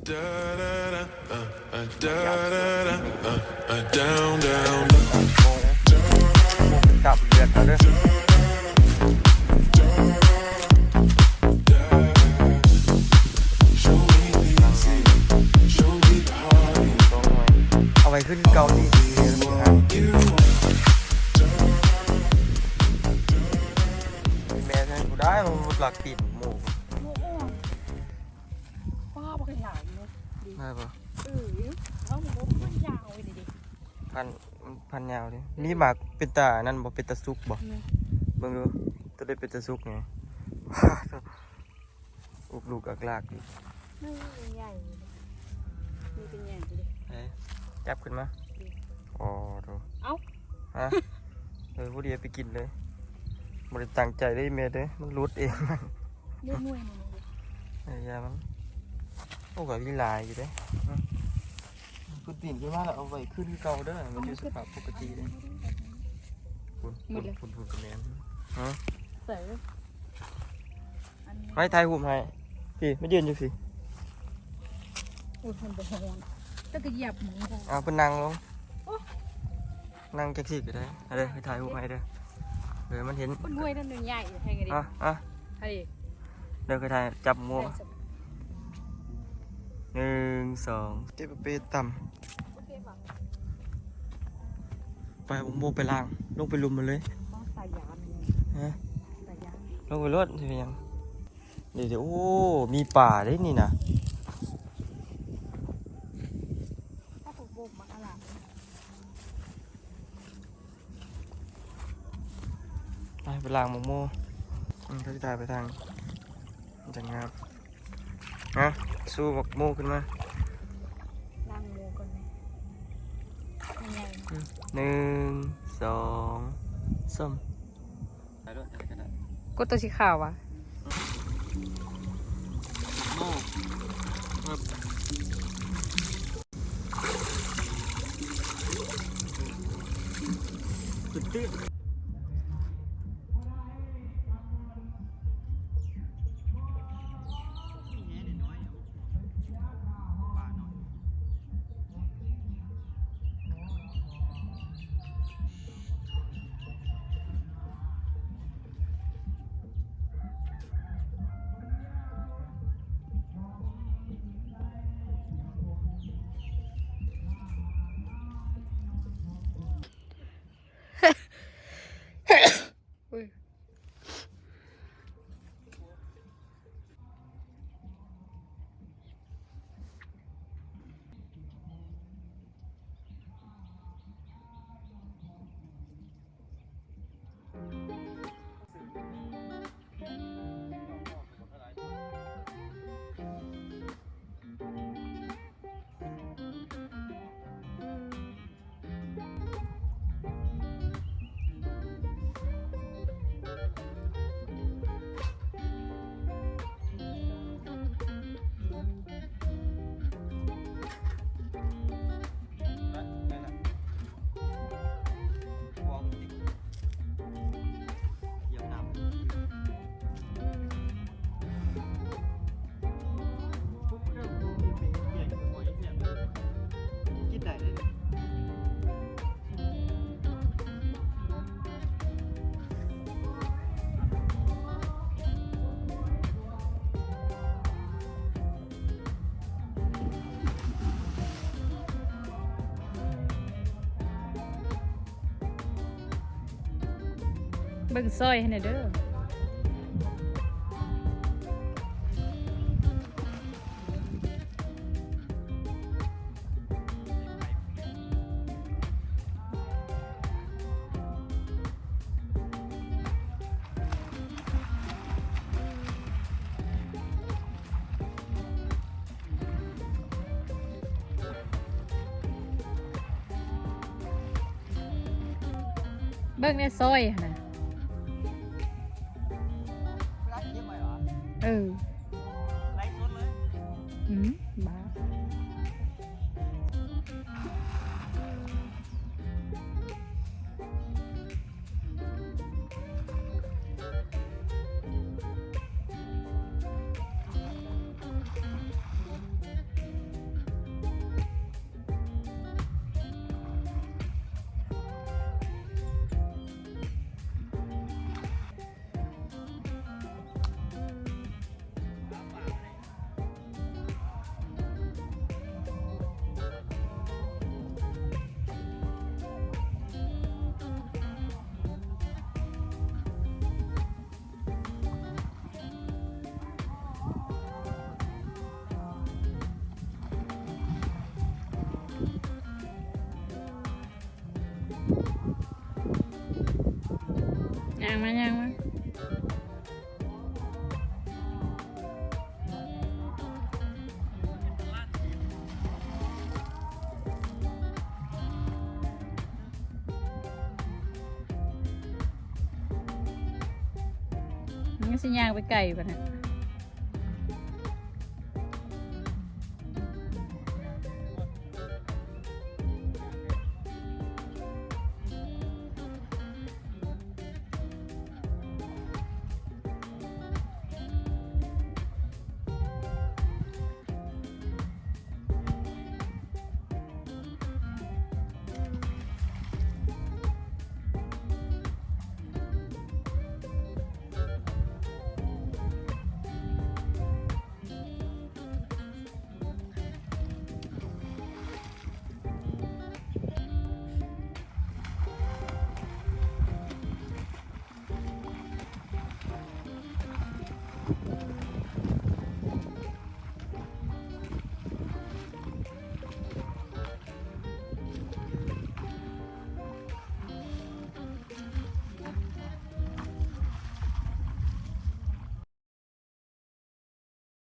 down, down. จับเลือดเขาด้วยเอาไปขึ้นเกาหลีแม่ฉันกูได้มันหลักติดหมู ป้าบอกให้หลานเนาะ ได้ปะ เอาหมูมันยาวเลยดิ พันยาวดิมีหมากเป็นตานั่นบอกเป็นตาซุกบอกเบิ่งดูตัวได้เป็นตาซุกไง อุกลูกอักลากอยู่ นี่ใหญ่นี่เป็นใหญ่ดิ จับขึ้นมาอ๋อดู เอ้า ฮะผู้เดียวไปกินเลยบริตั้งใจได้เมดเลยมันรุดเองมัน เลือดนุ่ยมัน ยามันโอ้กับวิลายอยู่เด้คุณตีนขึ้นมาแล้วเอาไว้ขึ้นเก่าเด้อมันอยู่สภาพปกติเลยคุณกระแมนฮะ เสือ ไม่ทายหุ่มให้พี่ไม่ยืนอยู่สิ อุ้ยมันเป็นหอนก็จะเหยียบหมู เอาเป็นนั่งลงนั่งแจ็คซี่ก็ได้อะไรไปถ่ายหุ่มให้เด้อเดี๋ยวมันเห็น มันนุ่ยนั่นใหญ่ให้กันดิ ให้ ดิ เดี๋ยวไปถ่ายจับมัว1 2เจ็บเปต่ำไปผมโมไปล่างลงไปลุมมันเลย สายยาม ฮะ สายยาม ลงไปรถใช่ไหมยังเดี๋ยวโอ้มีป่าได้นี่นะ ถ้าถูกบ่มมันอะไร ไปล่างมังโมถ้าจะถ่ายไปทางมันจะงามนะสู้มักโมขึ้นมา ล้างหมูก่อนใหญ่ 1 2 3ถ่ายด้วยถ่ายกันได้ ก็ตัวสีขาววะ โม่ตื่นเต้นเบิ่งซอยให้หน่อยเด้อเบิ่งในซอยนะบ้า มาย่างมามันก็สิย่างไปไก่ป่ะเนี่ย